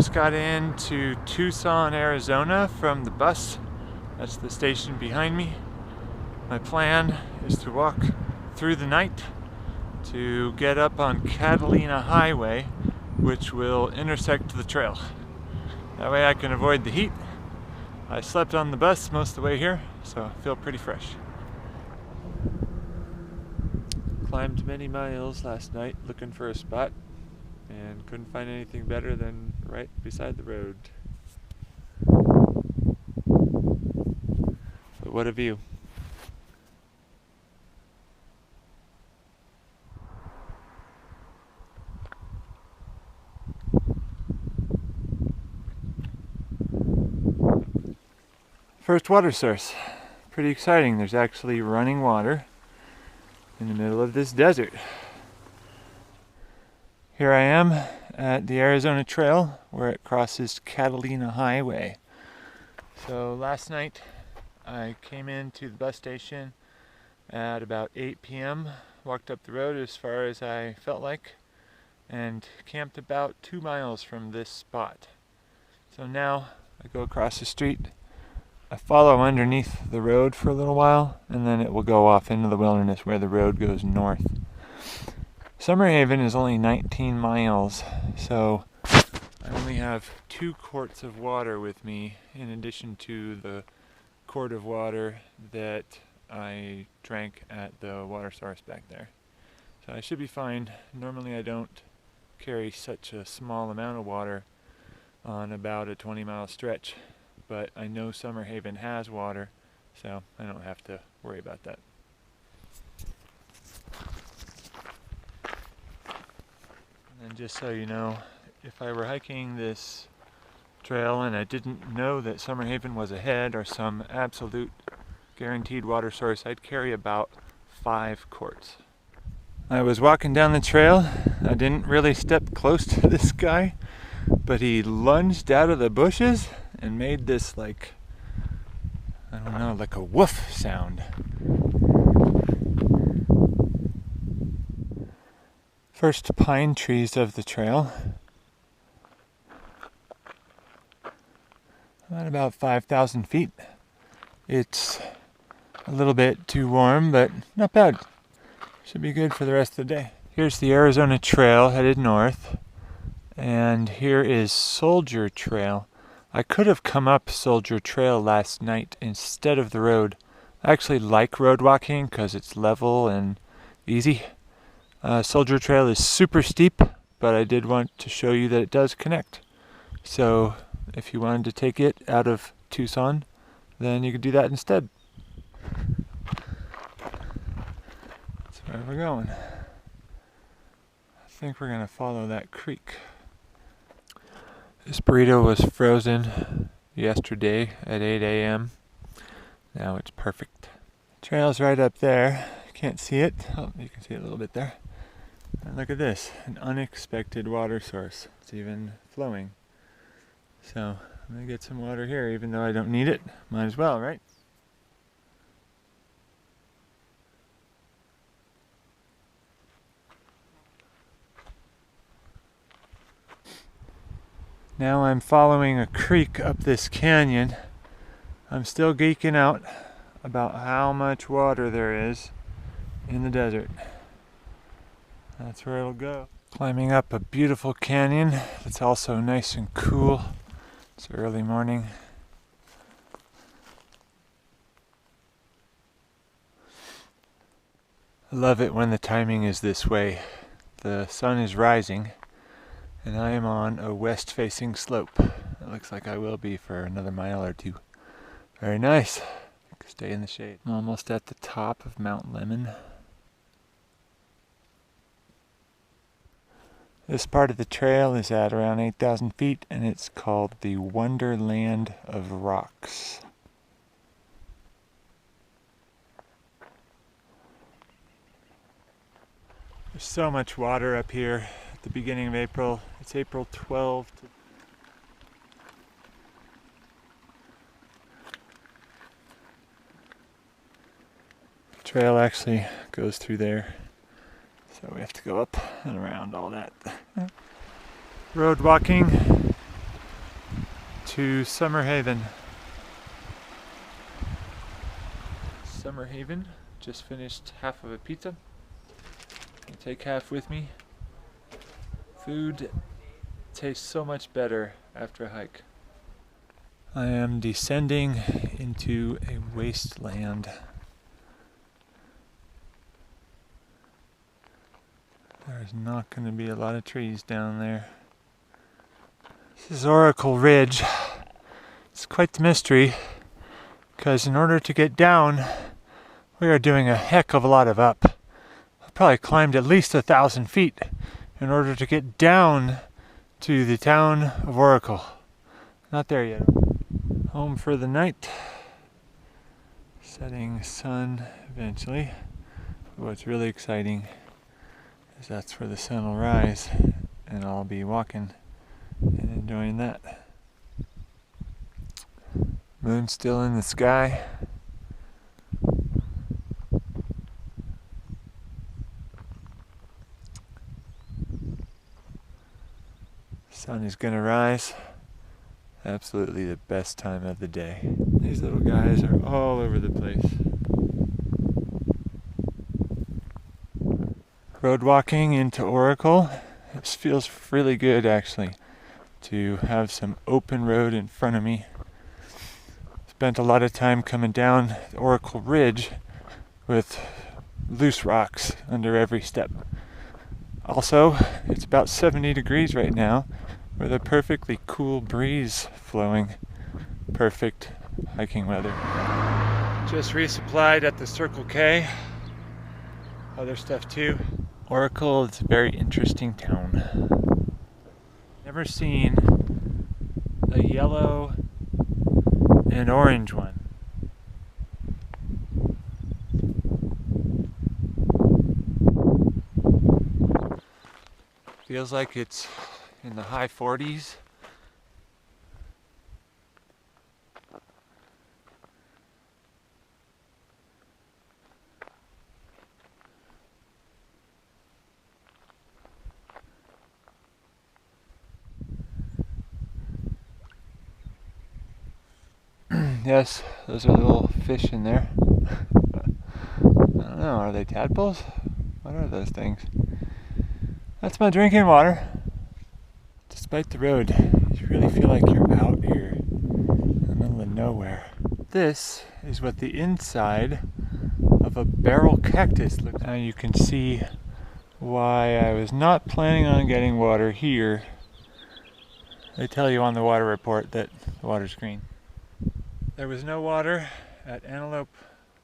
just got into Tucson, Arizona from the bus. That's the station behind me. My plan is to walk through the night to get up on Catalina Highway, which will intersect the trail. That way I can avoid the heat. I slept on the bus most of the way here, so I feel pretty fresh. Climbed many miles last night looking for a spot and couldn't find anything better than right beside the road. But what a view. First water source. Pretty exciting. There's actually running water in the middle of this desert. Here I am at the Arizona Trail where it crosses Catalina Highway. So last night I came into the bus station at about 8 p.m., walked up the road as far as I felt like, and camped about 2 miles from this spot. So now I go across the street, I follow underneath the road for a little while, and then it will go off into the wilderness where the road goes north. Summer Haven is only 19 miles, so I only have 2 quarts of water with me in addition to the quart of water that I drank at the water source back there. So I should be fine. Normally I don't carry such a small amount of water on about a 20-mile stretch, but I know Summer Haven has water, so I don't have to worry about that. And just so you know, if I were hiking this trail and I didn't know that Summer Haven was ahead or some absolute guaranteed water source, I'd carry about 5 quarts. I was walking down the trail. I didn't really step close to this guy, but he lunged out of the bushes and made this like a woof sound. First pine trees of the trail. At about 5,000 feet. It's a little bit too warm, but not bad. Should be good for the rest of the day. Here's the Arizona Trail headed north, and here is Soldier Trail. I could have come up Soldier Trail last night instead of the road. I actually like road walking because it's level and easy. Soldier Trail is super steep, but I did want to show you that it does connect. So if you wanted to take it out of Tucson, then you could do that instead. That's where we're going. I think we're going to follow that creek. This burrito was frozen yesterday at 8 a.m. Now it's perfect. Trail's right up there. Can't see it. Oh, you can see it a little bit there. And look at this, an unexpected water source. It's even flowing. So I'm gonna get some water here, even though I don't need it. Might as well, right? Now I'm following a creek up this canyon. I'm still geeking out about how much water there is in the desert. That's where it'll go. Climbing up a beautiful canyon that's also nice and cool. It's early morning. I love it when the timing is this way. The sun is rising and I am on a west-facing slope. It looks like I will be for another mile or 2. Very nice. Stay in the shade. I'm almost at the top of Mount Lemmon. This part of the trail is at around 8,000 feet and it's called the Wonderland of Rocks. There's so much water up here at the beginning of April. It's April 12th. The trail actually goes through there. So we have to go up and around all that. Road walking to Summer Haven. Summer Haven, just finished half of a pizza. I'll take half with me. Food tastes so much better after a hike. I am descending into a wasteland. There's not going to be a lot of trees down there. This is Oracle Ridge. It's quite the mystery, because in order to get down, we are doing a heck of a lot of up. I've probably climbed at least 1,000 feet in order to get down to the town of Oracle. Not there yet. Home for the night. Setting sun eventually. What's really exciting is that's where the sun will rise, and I'll be walking and enjoying that. Moon still in the sky. Sun is gonna rise. Absolutely the best time of the day. These little guys are all over the place. Road walking into Oracle. This feels really good actually, to have some open road in front of me. Spent a lot of time coming down the Oracle Ridge with loose rocks under every step. Also, it's about 70 degrees right now with a perfectly cool breeze flowing. Perfect hiking weather. Just resupplied at the Circle K. Other stuff too. Oracle is a very interesting town. Never seen a yellow and orange one. Feels like it's in the high 40s. Yes, those are little fish in there. I don't know, are they tadpoles? What are those things? That's my drinking water. Despite the road, you really feel like you're out here in the middle of nowhere. This is what the inside of a barrel cactus looks like. Now you can see why I was not planning on getting water here. They tell you on the water report that the water's green. There was no water at Antelope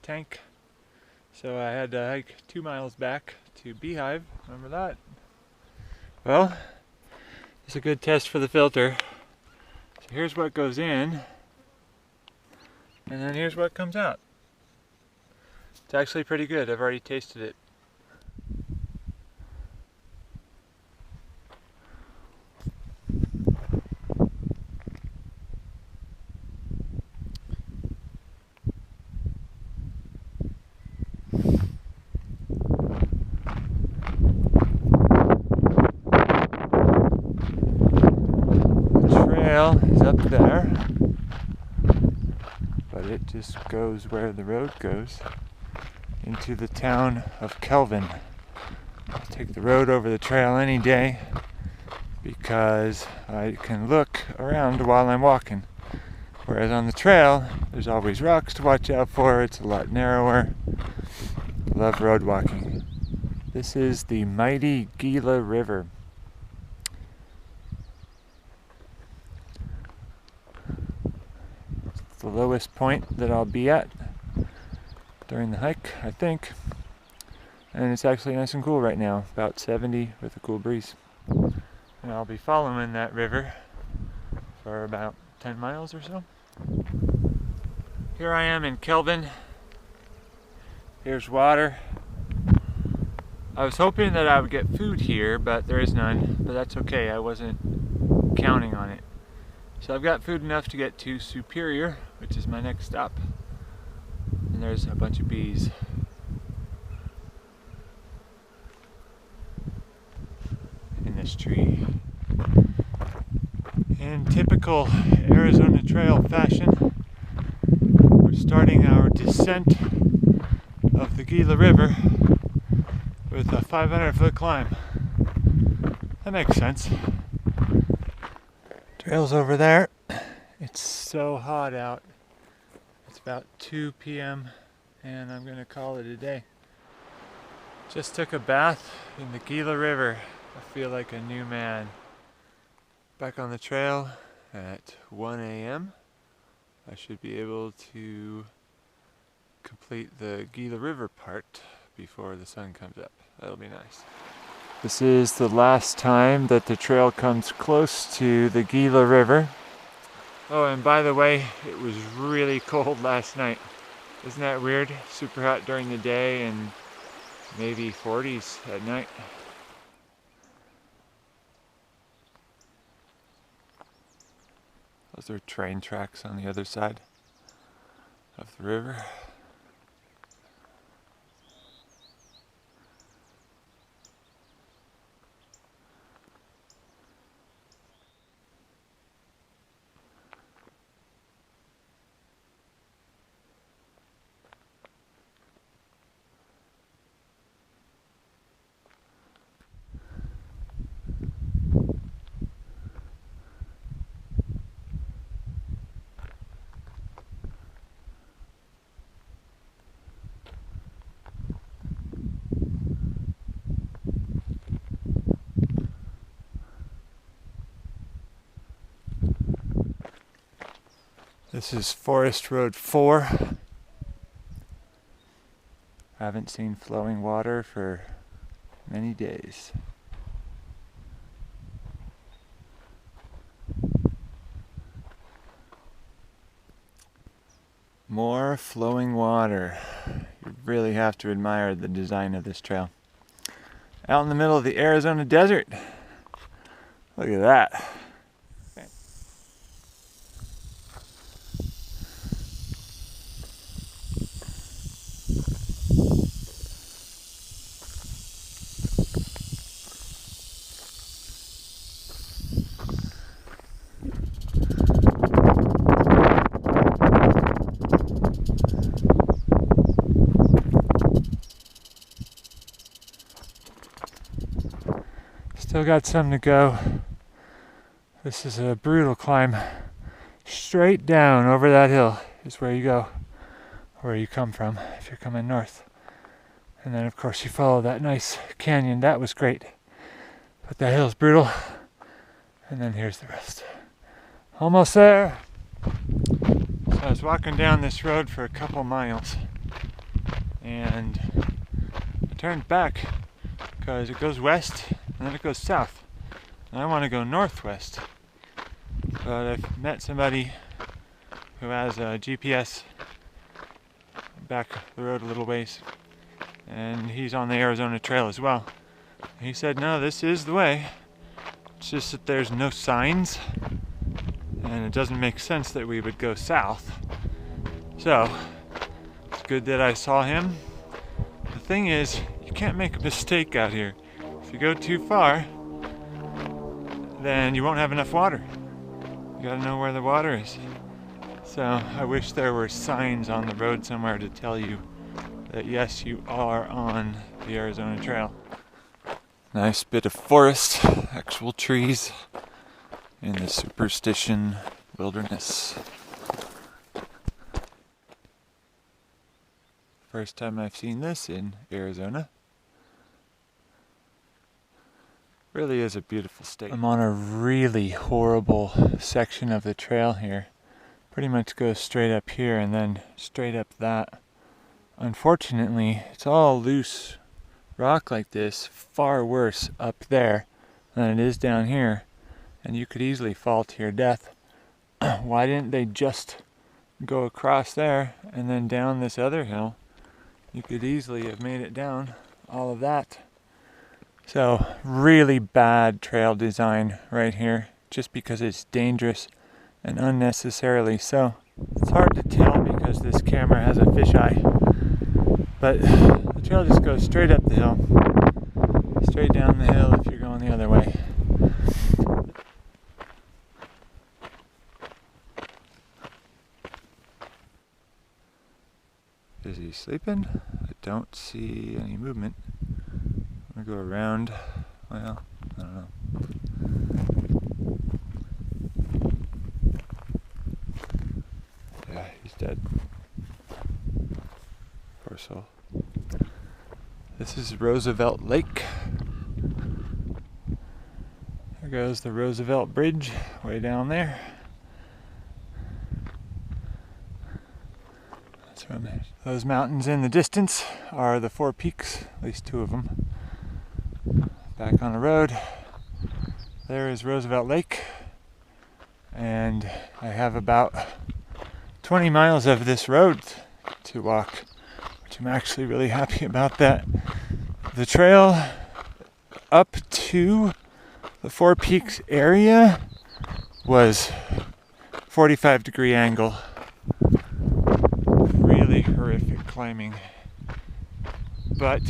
Tank, so I had to hike 2 miles back to Beehive. Remember that? Well, it's a good test for the filter. So here's what goes in, and then here's what comes out. It's actually pretty good. I've already tasted it. Is up there, but it just goes where the road goes, into the town of Kelvin. I'll take the road over the trail any day because I can look around while I'm walking, whereas on the trail there's always rocks to watch out for. It's a lot narrower. Love road walking. This is the mighty Gila River. The lowest point that I'll be at during the hike, I think. And it's actually nice and cool right now, about 70 with a cool breeze. And I'll be following that river for about 10 miles or so. Here I am in Kelvin. Here's water. I was hoping that I would get food here, but there is none, but that's okay. I wasn't counting on it. So I've got food enough to get to Superior, which is my next stop. And there's a bunch of bees. In this tree. In typical Arizona Trail fashion, we're starting our descent of the Gila River with a 500-foot climb. That makes sense. Trail's over there. It's so hot out. It's about 2 p.m. and I'm gonna call it a day. Just took a bath in the Gila River. I feel like a new man. Back on the trail at 1 a.m. I should be able to complete the Gila River part before the sun comes up. That'll be nice. This is the last time that the trail comes close to the Gila River. Oh, and by the way, it was really cold last night. Isn't that weird? Super hot during the day and maybe 40s at night. Those are train tracks on the other side of the river. This is Forest Road 4. Haven't seen flowing water for many days. More flowing water. You really have to admire the design of this trail. Out in the middle of the Arizona desert. Look at that. Still got some to go. This is a brutal climb. Straight down over that hill is where you go, where you come from if you're coming north. And then of course you follow that nice canyon. That was great. But that hill's brutal. And then here's the rest. Almost there. So I was walking down this road for a couple miles and I turned back because it goes west and then it goes south. And I want to go northwest. But I've met somebody who has a GPS back the road a little ways. And he's on the Arizona Trail as well. He said, no, this is the way. It's just that there's no signs. And it doesn't make sense that we would go south. So, it's good that I saw him. The thing is, you can't make a mistake out here. If you go too far, then you won't have enough water. You gotta know where the water is. So I wish there were signs on the road somewhere to tell you that yes, you are on the Arizona Trail. Nice bit of forest, actual trees in the Superstition Wilderness. First time I've seen this in Arizona. Really is a beautiful state. I'm on a really horrible section of the trail here. Pretty much goes straight up here and then straight up that. Unfortunately, it's all loose rock like this, far worse up there than it is down here. And you could easily fall to your death. Why didn't they just go across there and then down this other hill? You could easily have made it down all of that. So, really bad trail design right here, just because it's dangerous and unnecessarily so. It's hard to tell because this camera has a fisheye, but the trail just goes straight up the hill, straight down the hill if you're going the other way. he sleeping? I don't see any movement. I'm gonna go around. Well, I don't know. Yeah, he's dead. Poor soul. This is Roosevelt Lake. There goes the Roosevelt Bridge way down there. That's from there. Those mountains in the distance are the Four Peaks, at least two of them. Back on the road, there is Roosevelt Lake, and I have about 20 miles of this road to walk, which I'm actually really happy about that. The trail up to the Four Peaks area was 45-degree angle. Really horrific climbing. But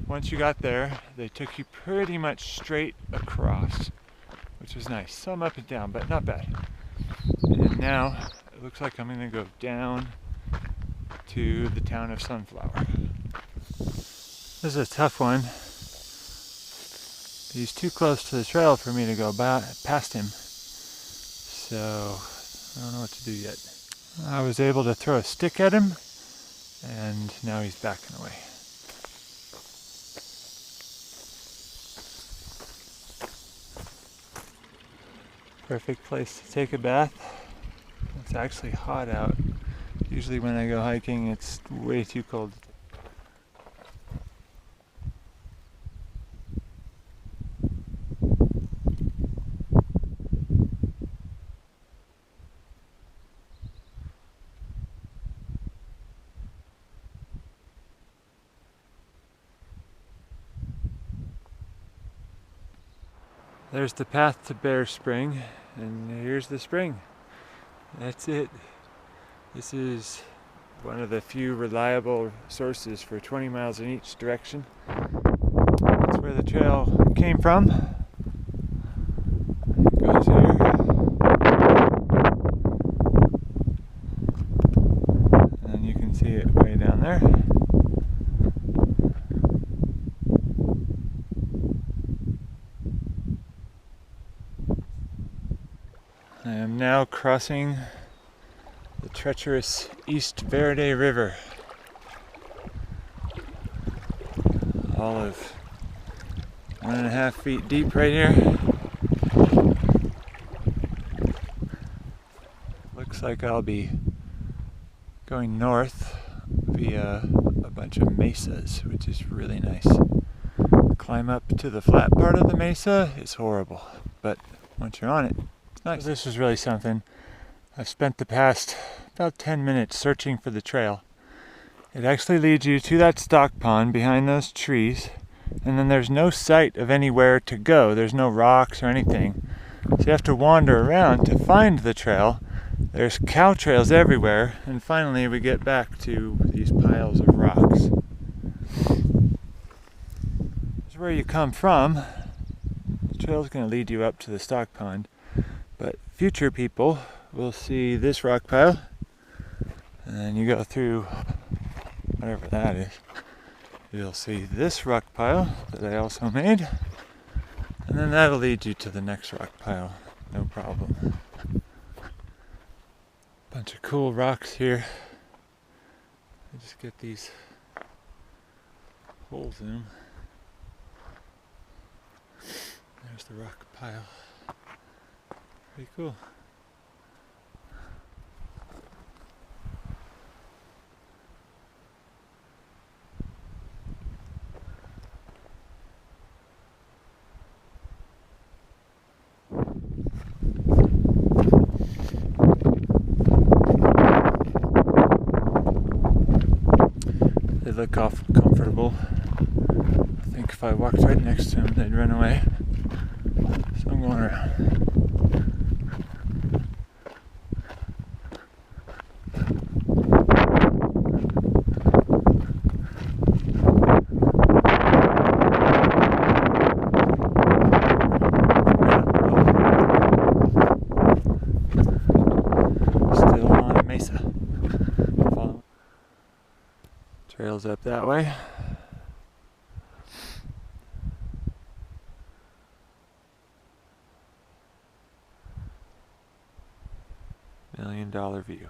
once you got there, they took you pretty much straight across, which was nice. Some up and down, but not bad. And now it looks like I'm gonna go down to the town of Sunflower. This is a tough one. He's too close to the trail for me to go past him, so I don't know what to do yet. I was able to throw a stick at him, and now he's backing away. Perfect place to take a bath. It's actually hot out. Usually when I go hiking, it's way too cold. There's the path to Bear Spring, and here's the spring. That's it. This is one of the few reliable sources for 20 miles in each direction. That's where the trail came from. It goes here. And you can see it way down there. I am now crossing the treacherous East Verde River. All of 1.5 feet deep right here. Looks like I'll be going north via a bunch of mesas, which is really nice. Climb up to the flat part of the mesa is horrible, but once you're on it, it's nice. This is really something. I've spent the past about 10 minutes searching for the trail. It actually leads you to that stock pond behind those trees, and then there's no sight of anywhere to go. There's no rocks or anything. So you have to wander around to find the trail. There's cow trails everywhere, and finally we get back to these piles of rocks. This is where you come from. The trail's going to lead you up to the stock pond, but future people will see this rock pile, and then you go through whatever that is. You'll see this rock pile that I also made, and then that'll lead you to the next rock pile, no problem. Bunch of cool rocks here. I just get these holes in them. There's the rock pile. Pretty cool. They look comfortable. I think if I walked right next to them, they'd run away. So I'm going around. Still on a mesa. trail's up that way. $1 million view.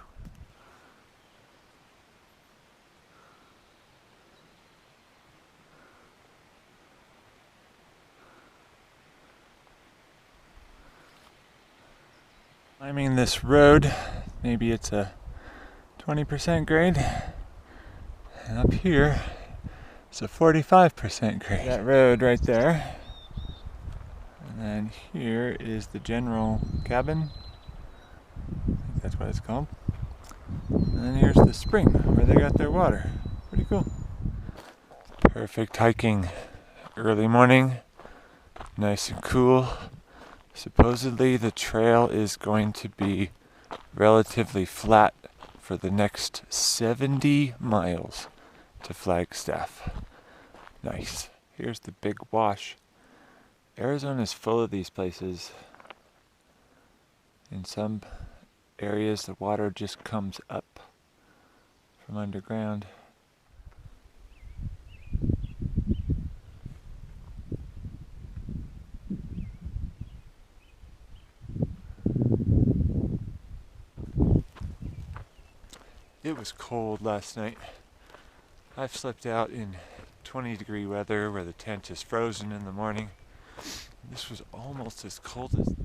Climbing this road, maybe it's a 20% grade, and up here it's a 45% grade. That road right there, and then here is the general cabin. I think that's what it's called. And then here's the spring where they got their water. Pretty cool. Perfect hiking. Early morning, nice and cool. Supposedly the trail is going to be relatively flat for the next 70 miles to Flagstaff. Nice. Here's the big wash. Arizona is full of these places. In some areas the water just comes up from underground. It was cold last night. I've slept out in 20-degree weather where the tent is frozen in the morning. This was almost as cold as...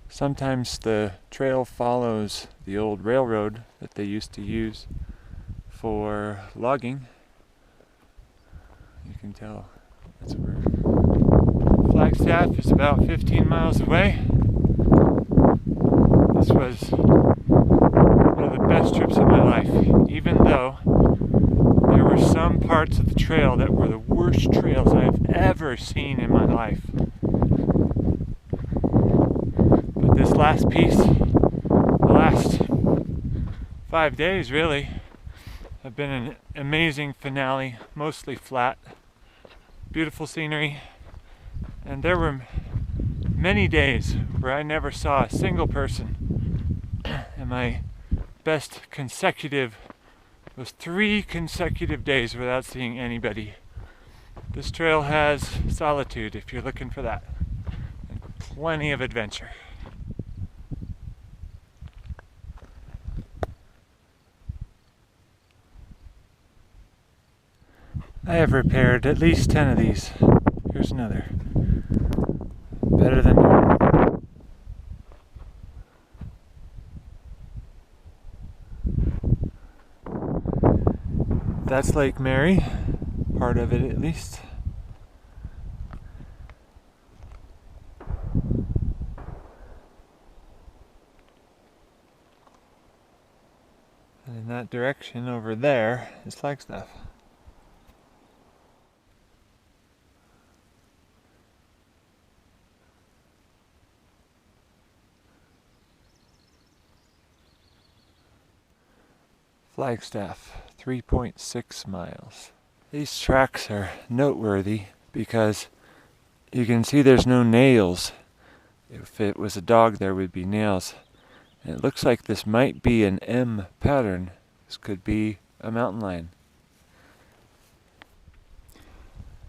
Sometimes the trail follows the old railroad that they used to use for logging. You can tell that's where Flagstaff is about 15 miles away. This was one of the best trips of my life, even though there were some parts of the trail that were the worst trails I've ever seen in my life. This last piece, the last 5 days really, have been an amazing finale, mostly flat, beautiful scenery, and there were many days where I never saw a single person, and my best consecutive was 3 consecutive days without seeing anybody. This trail has solitude if you're looking for that, and plenty of adventure. I have repaired at least 10 of these. Here's another. Better than normal. That's Lake Mary, part of it at least. And in that direction over there is Flagstaff. Flagstaff, 3.6 miles. These tracks are noteworthy because you can see there's no nails. If it was a dog, there would be nails. And it looks like this might be an M pattern. This could be a mountain lion.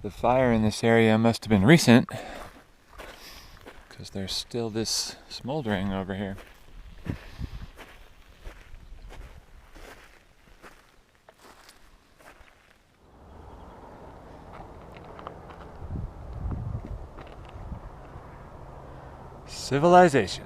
The fire in this area must have been recent because there's still this smoldering over here. Civilization.